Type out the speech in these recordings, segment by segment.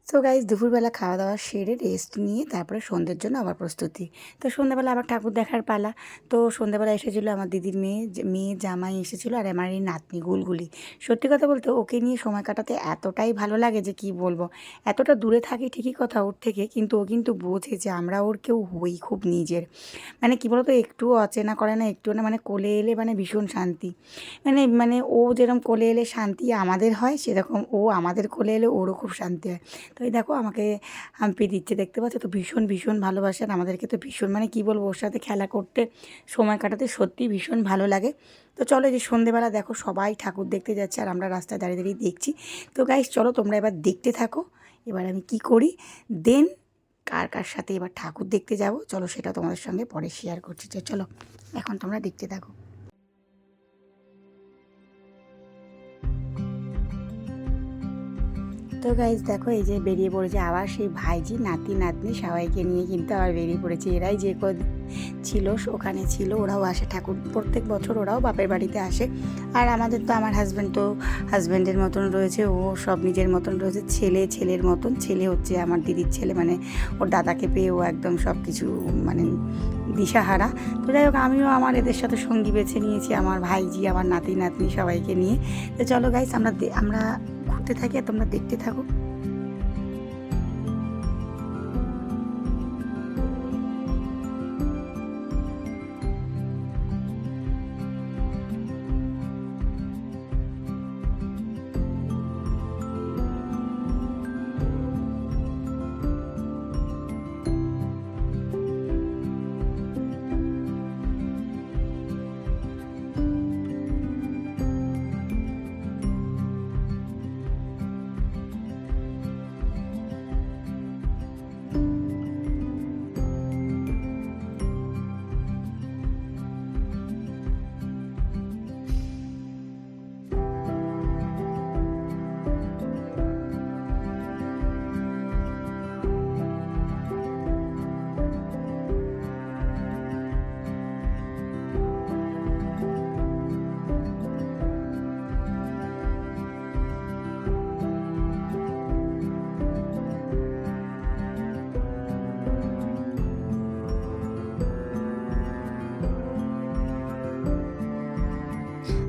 So guys দুপুরবেলা খাওয়া দাওয়া সেরে রেস্ট নিয়ে তারপরে সন্ধ্যের জন্য আবার প্রস্তুতি। তো সন্ধ্যাবেলা আবার ঠাকুর দেখার পালা। তো সন্ধ্যাবেলা এসেছিলো আমার দিদির মেয়ে জামাই এসেছিলো, আর আমার এই নাতনি গুলগুলি। সত্যি কথা বলতে ওকে নিয়ে সময় কাটাতে এতটাই ভালো লাগে যে কি বলবো। এতটা দূরে থাকি ঠিকই কথা ওর থেকে, কিন্তু ও কিন্তু বোঝে যে আমরা ওর কেউ হই খুব নিজের। মানে কী বলতো, একটুও অচেনা করে না, একটুও না, মানে কোলে এলে মানে ভীষণ শান্তি। মানে ও যেরকম কোলে এলে শান্তি আমাদের হয়, সেরকম ও আমাদের কোলে এলে ওরও খুব শান্তি হয়। তো এই দেখো আমাকে হাম্পি দিচ্ছে, দেখতে পাচ্ছ তো, ভীষণ ভীষণ ভালোবাসেন আমাদেরকে। তো ভীষণ মানে কী বলবো, ওর সাথে খেলা করতে, সময় কাটাতে সত্যিই ভীষণ ভালো লাগে। তো চলো, যে সন্ধেবেলা দেখো সবাই ঠাকুর দেখতে যাচ্ছে আর আমরা রাস্তায় দাঁড়িয়ে দাঁড়িয়ে দেখছি। তো গাইস চলো তোমরা এবার দেখতে থাকো, এবার আমি কি করি, দেন কার কার সাথে এবার ঠাকুর দেখতে যাব চলো সেটা তোমাদের সঙ্গে পরে শেয়ার করছি। তো চলো এখন তোমরা দেখতে থাকো। তো গাইজ দেখো, এই যে বেরিয়ে পড়েছে আবার সেই ভাইজি নাতি নাতনি সবাইকে নিয়ে, কিন্তু আবার বেরিয়ে পড়েছে। এরাই যে ছিল ওখানে ছিল, ওরাও আসে ঠাকুর প্রত্যেক বছর, ওরাও বাপের বাড়িতে আসে। আর আমাদের তো, আমার হাজব্যান্ড তো হাজব্যান্ডের মতন রয়েছে, ও সব নিজের মতন রয়েছে, ছেলের মতন। ছেলে হচ্ছে আমার দিদির ছেলে, মানে ওর দাদাকে পেয়ে ও একদম সব কিছু মানে দিশাহারা। তো যাই হোক, আমিও আমার এদের সাথে সঙ্গী বেছে নিয়েছি, আমার ভাইজি, আমার নাতি নাতনি সবাইকে নিয়ে। তো চলো গাইস, আমরা ঘুরতে থাকি আর তোমরা দেখতে থাকো।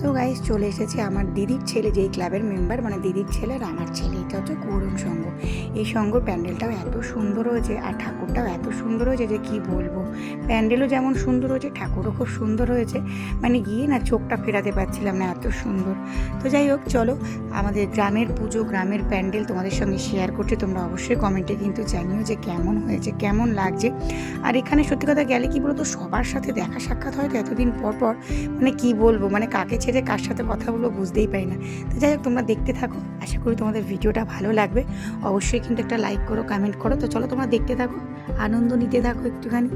সো গাইস, চলে এসেছি আমার দিদির ছেলে, যেই ক্লাবের মেম্বার, মানে দিদির ছেলে আর আমার ছেলে, এটা হচ্ছে করুণ সংঘ। এই সংঘর প্যান্ডেলটাও এত সুন্দর হয়েছে আর ঠাকুরটাও এত সুন্দর হয়েছে যে কি বলবো। প্যান্ডেলও যেমন সুন্দর হয়েছে, ঠাকুরও খুব সুন্দর হয়েছে, মানে গিয়ে না চোখটা ফেরাতে পারছিলাম না, এত সুন্দর। তো যাই হোক চলো, আমাদের গ্রামের পুজো, গ্রামের প্যান্ডেল তোমাদের সঙ্গে শেয়ার করছি। তোমরা অবশ্যই কমেন্টে কিন্তু জানিও যে কেমন হয়েছে, কেমন লাগছে। আর এখানে সত্যি কথা গেলে কি বলতো, সবার সাথে দেখা সাক্ষাৎ হয় তো এতদিন পর পর, মানে কি বলবো, মানে কাকে ছেড়ে কার সাথে কথা বলবো বুঝতেই পারি না। তো যাই হোক, তোমরা দেখতে থাকো, আশা করি তোমাদের ভিডিওটা ভালো লাগবে। অবশ্যই কিন্তু একটা লাইক করো, কমেন্ট করো। তো চলো তোমরা দেখতে থাকো, আনন্দ নিতে থাকো একটুখানি।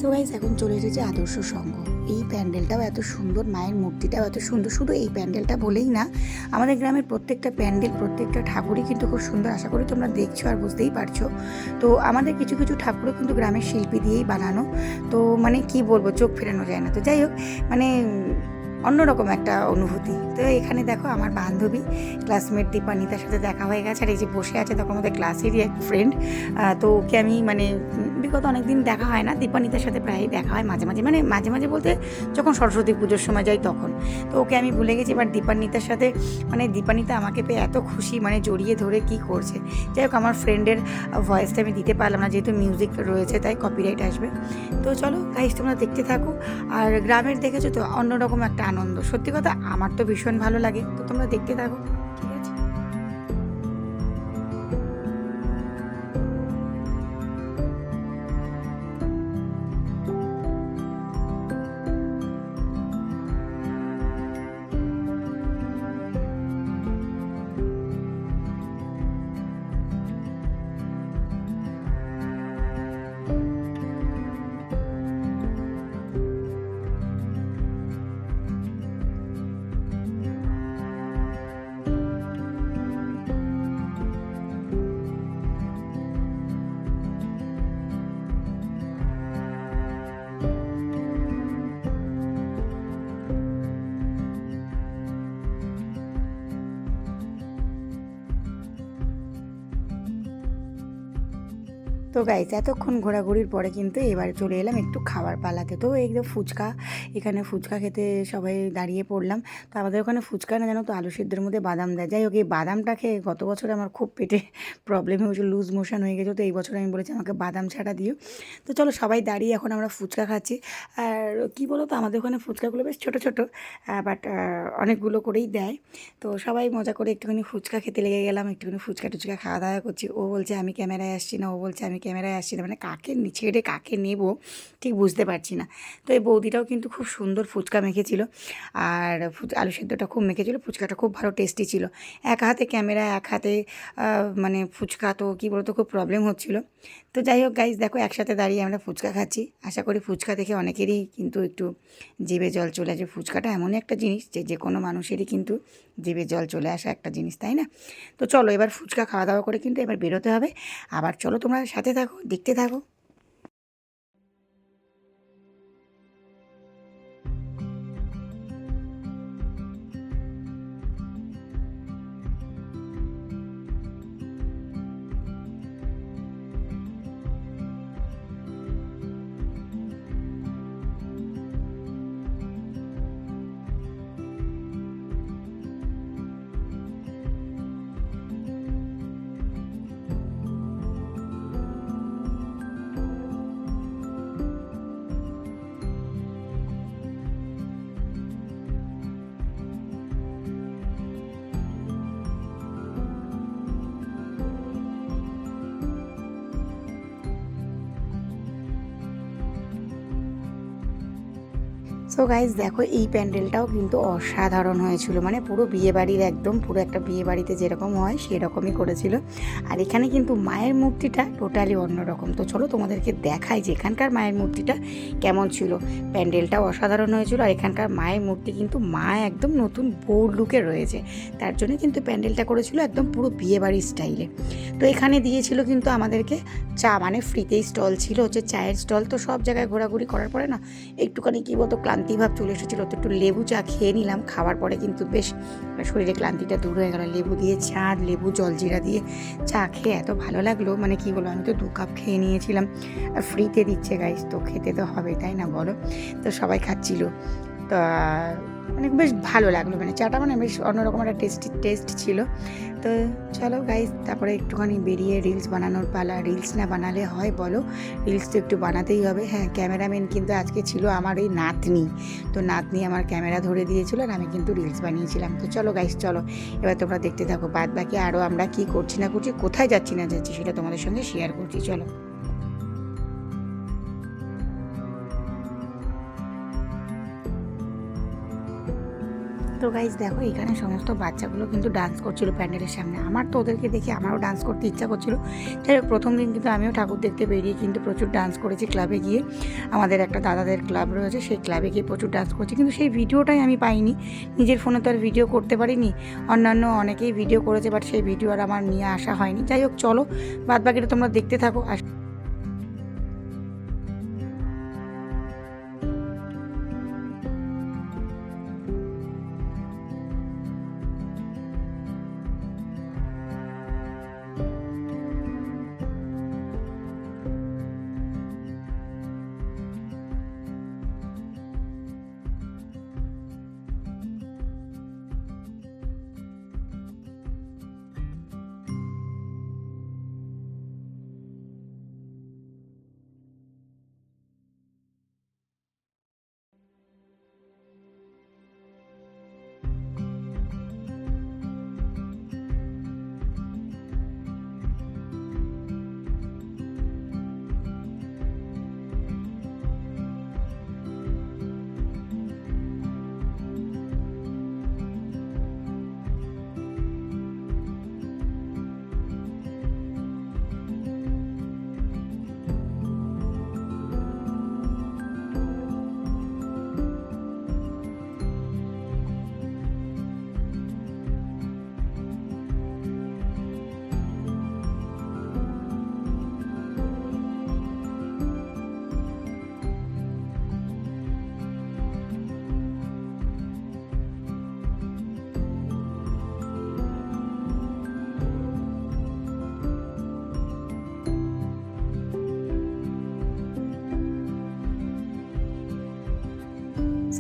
সো গাইস, এখন চলে এসেছে আদর্শ সংঘ। এই প্যান্ডেলটাও এত সুন্দর, মায়ের মূর্তিটাও এত সুন্দর। শুধু এই প্যান্ডেলটা বলেই না, আমাদের গ্রামের প্রত্যেকটা প্যান্ডেল, প্রত্যেকটা ঠাকুরই কিন্তু খুব সুন্দর। আশা করি তোমরা দেখছো আর বুঝতেই পারছো। তো আমাদের কিছু কিছু ঠাকুরও কিন্তু গ্রামের শিল্পী দিয়েই বানানো। তো মানে কি বলবো, চোখ ফেরানো যায় না। তো যাই হোক, মানে অন্যরকম একটা অনুভূতি। তো এখানে দেখো আমার বান্ধবী ক্লাসমেট দীপান্বিতার সাথে দেখা হয়ে গেছে, আর এই যে বসে আছে তখন আমাদের ক্লাসেরই এক ফ্রেন্ড। তো ওকে আমি মানে বিগত অনেক দিন দেখা হয় না, দীপান্বিতার সাথে প্রায়ই দেখা হয় মাঝে মাঝে, মানে মাঝে মাঝে বলতে যখন সরস্বতী পুজোর সময় যাই তখন। তো ওকে আমি ভুলে গেছি, এবার দীপান্বিতার সাথে মানে দীপান্বিতা আমাকে পেয়ে এত খুশি, মানে জড়িয়ে ধরে কি করছে। যাই হোক, আমার ফ্রেন্ডের ভয়েসটা আমি দিতে পারলাম না, যেহেতু মিউজিক রয়েছে তাই কপিরাইট আসবে। তো চলো গাইস, তোমরা দেখতে থাকো। আর গ্রামের দেখেছো তো অন্যরকম একটা আনন্দ, সত্যি কথা আমার তো ভীষণ ভালো লাগে। তো তোমরা দেখতে থাকো, ঠিক আছে? তো গাইস, এতক্ষণ ঘোরাঘুরির পরে কিন্তু এবারে চলে এলাম একটু খাবার পালাতে। তো এই যে ফুচকা, এখানে ফুচকা খেতে সবাই দাঁড়িয়ে পড়লাম। তো আমাদের ওখানে ফুচকা না জানো তো আলু সিদ্ধের মধ্যে বাদাম দেয়। যাই হোক, এই বাদামটা খেয়ে গত বছর আমার খুব পেটে প্রবলেম হয়েছিল, লুজ মোশন হয়ে গেছে। তো এই বছর আমি বলেছি আমাকে বাদাম ছাড়া দিও। তো চলো সবাই দাঁড়িয়ে এখন আমরা ফুচকা খাচ্ছি। আর কী বলো তো, আমাদের ওখানে ফুচকাগুলো বেশ ছোটো ছোটো, বাট অনেকগুলো করেই দেয়। তো সবাই মজা করে একটুখানি ফুচকা খেতে লেগে গেলাম, একটুখানি ফুচকা টুচকা খাওয়া দাওয়া করছি। ও বলছে আমি ক্যামেরায় আসছি না, ও বলছে আমি ক্যামেরায় আসছি না, মানে কাকে ছেড়ে কাকে নেব ঠিক বুঝতে পারছি না। তো এই বৌদিটাও কিন্তু খুব সুন্দর ফুচকা মেখেছিল, আর আলু সেদ্ধটা খুব মেখেছিল, ফুচকাটা খুব ভালো টেস্টি ছিল। এক হাতে ক্যামেরা, এক হাতে মানে ফুচকা, তো কী বলতো খুব প্রবলেম হচ্ছিল। তো যাই হোক গাইজ, দেখো একসাথে দাঁড়িয়ে আমরা ফুচকা খাচ্ছি। আশা করি ফুচকা দেখে অনেকেরই কিন্তু একটু জিভে জল চলে আসে। ফুচকাটা এমনই একটা জিনিস যে যে কোনো মানুষেরই কিন্তু জিভে জল চলে আসা একটা জিনিস, তাই না? তো চলো এবার ফুচকা খাওয়া দাওয়া করে কিন্তু এবার বেরোতে হবে। আবার চলো তোমরা সাথে থাকো, দেখতে থাকো। সো গাইজ দেখো, এই প্যান্ডেলটাও কিন্তু অসাধারণ হয়েছিল, মানে পুরো বিয়েবাড়ির একদম পুরো একটা বিয়েবাড়িতে যেরকম হয় সেরকমই করেছিল। আর এখানে কিন্তু মায়ের মূর্তিটা টোটালি অন্যরকম। তো চলো তোমাদেরকে দেখাই যে এখানকার মায়ের মূর্তিটা কেমন ছিল। প্যান্ডেলটাও অসাধারণ হয়েছিল, আর এখানকার মায়ের মূর্তি কিন্তু মা একদম নতুন বউ লুকে রয়েছে, তার জন্য কিন্তু প্যান্ডেলটা করেছিল একদম পুরো বিয়েবাড়ির স্টাইলে। তো এখানে দিয়েছিল কিন্তু আমাদেরকে চা, মানে ফ্রিতেই স্টল ছিল হচ্ছে চায়ের স্টল। তো সব জায়গায় ঘোরাঘুরি করার পরে না একটুখানি কী বলতো ক্লান্তিভাব চলে এসেছিলো, তো একটু লেবু চা খেয়ে নিলাম। খাওয়ার পরে কিন্তু বেশ শরীরে ক্লান্তিটা দূর হয়ে গেল। লেবু দিয়ে চা, লেবু জলজিরা দিয়ে চা খেয়ে এত ভালো লাগলো, মানে কী বলো, আমি তো 2 কাপ খেয়ে নিয়েছিলাম। আর ফ্রিতে দিচ্ছে গাইস, তো খেতে তো হবে, তাই না বলো? তো সবাই খাচ্ছিল। তো মানে বেশ ভালো লাগলো, মানে চাটা মানে বেশ অন্যরকম একটা টেস্ট ছিল। তো চলো গাইস, তারপরে একটুখানি বেরিয়ে রিলস বানানোর পালা। রিলস না বানালে হয় বলো? রিলস তো একটু বানাতেই হবে। হ্যাঁ, ক্যামেরাম্যান কিন্তু আজকে ছিল আমার ওই নাতনি। তো নাতনি আমার ক্যামেরা ধরে দিয়েছিল, আর আমি কিন্তু রিলস বানিয়েছিলাম। তো চলো গাইস, চলো এবার তোমরা দেখতে থাকো বাদ বাকি আরও আমরা কী করছি না করছি, কোথায় যাচ্ছি না যাচ্ছি সেটা তোমাদের সঙ্গে শেয়ার করছি। চলো। তো গাইজ দেখো, এখানে সমস্ত বাচ্চাগুলো কিন্তু ডান্স করছিল প্যান্ডেলের সামনে। আমার তো ওদেরকে দেখে আমারও ডান্স করতে ইচ্ছা করছিল। যাই হোক, প্রথম দিন কিন্তু আমিও ঠাকুর দেখতে বেরিয়ে কিন্তু প্রচুর ডান্স করেছি ক্লাবে গিয়ে। আমাদের একটা দাদাদের ক্লাব রয়েছে, সেই ক্লাবে গিয়ে প্রচুর ডান্স করছি, কিন্তু সেই ভিডিওটাই আমি পাইনি। নিজের ফোনে তো আর ভিডিও করতে পারিনি। অন্যান্য অনেকেই ভিডিও করেছে, বাট সেই ভিডিও আর আমার নিয়ে আসা হয়নি। যাই হোক, চলো বাদ বাকিটা তোমরা দেখতে থাকো।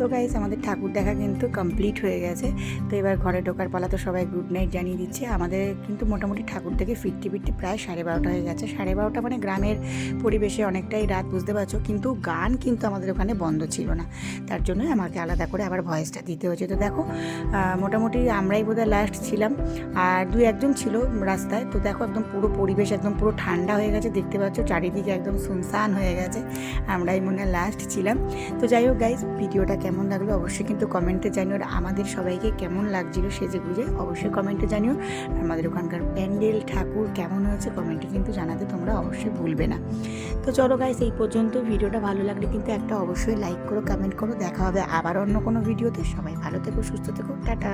সো গাইস আমাদের ঠাকুর দেখা কিন্তু কমপ্লিট হয়ে গেছে। তো এবার ঘরে ঢোকার পালা, তো সবাই গুড নাইট জানিয়ে দিচ্ছে। আমাদের কিন্তু মোটামুটি ঠাকুর থেকে ফিরতে ফিরতে প্রায় 12:30 হয়ে গেছে। 12:30 মানে গ্রামের পরিবেশে অনেকটাই রাত, বুঝতে পারছো, কিন্তু গান কিন্তু আমাদের ওখানে বন্ধ ছিল না, তার জন্যই আমাকে আলাদা করে আবার ভয়েসটা দিতে হয়েছে। তো দেখো মোটামুটি আমরাই বোধহয় লাস্ট ছিলাম, আর 2-1জন ছিল রাস্তায়। তো দেখো একদম পুরো পরিবেশ একদম পুরো ঠান্ডা হয়ে গেছে, দেখতে পাচ্ছ চারিদিকে একদম সুনসান হয়ে গেছে, আমরাই মনে হয় লাস্ট ছিলাম। তো যাই হোক গাইজ, ভিডিওটা কেমন লাগলো অবশ্যই কিন্তু কমেন্টে জানিও, আর আমাদের সবাইকে কেমন লাগছিল সেজে গুজে অবশ্যই কমেন্টে জানিও। আমাদের ওখানকার প্যান্ডেল ঠাকুর কেমন হয়েছে কমেন্টে কিন্তু জানাতে তোমরা অবশ্যই ভুলবে না। তো চলো গাইজ, এই পর্যন্ত। ভিডিওটা ভালো লাগলে কিন্তু একটা অবশ্যই লাইক করো, কমেন্ট করো। দেখা হবে আবার অন্য কোনো ভিডিওতে। সবাই ভালো থেকো, সুস্থ থেকো, টাটা।